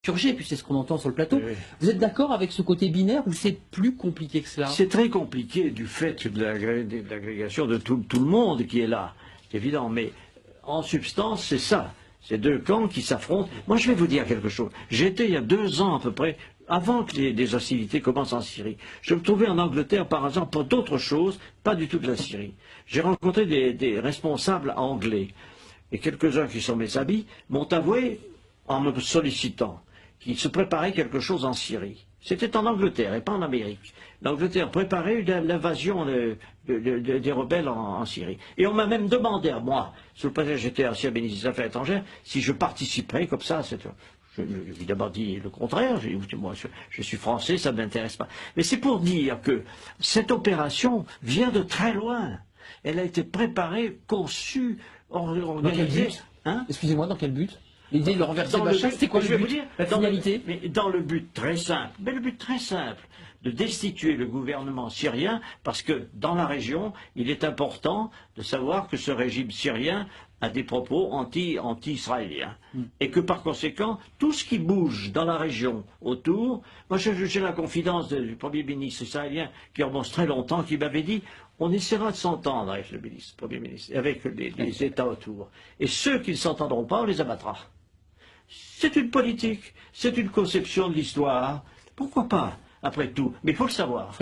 purgé, puis c'est ce qu'on entend sur le plateau. Oui. Vous êtes d'accord avec ce côté binaire ou c'est plus compliqué que cela? C'est très compliqué du fait de l'agrégation de tout le monde qui est là, c'est évident, mais en substance, c'est ça. C'est deux camps qui s'affrontent. Moi, je vais vous dire quelque chose. J'étais il y a 2 ans à peu près, avant que les hostilités commencent en Syrie. Je me trouvais en Angleterre par exemple pour d'autres choses, pas du tout de la Syrie. J'ai rencontré des responsables anglais. Et quelques-uns qui sont mes amis m'ont avoué, en me sollicitant, qu'il se préparait quelque chose en Syrie. C'était en Angleterre et pas en Amérique. L'Angleterre préparait l'invasion des rebelles en Syrie. Et on m'a même demandé à moi, sous le prétexte que j'étais ancien ministre des Affaires étrangères, si je participerais comme ça. J'ai évidemment dit le contraire. J'ai dit, moi, je suis français, ça ne m'intéresse pas. Mais c'est pour dire que cette opération vient de très loin. Elle a été préparée, conçue, organisée. Dans quel but, hein? Excusez-moi, dans quel but? L'idée de le renverser Bachar, c'était quoi le but? La finalité? Dans le but très simple, mais le but très simple, de destituer le gouvernement syrien, parce que dans la région, il est important de savoir que ce régime syrien a des propos anti-israéliens. Et que par conséquent, tout ce qui bouge dans la région autour, moi j'ai la confidence du Premier ministre israélien qui remonte très longtemps, qui m'avait dit on essaiera de s'entendre avec le Premier ministre, avec les États autour. Et ceux qui ne s'entendront pas, on les abattra. C'est une politique, c'est une conception de l'histoire. Pourquoi pas, après tout? Mais il faut le savoir.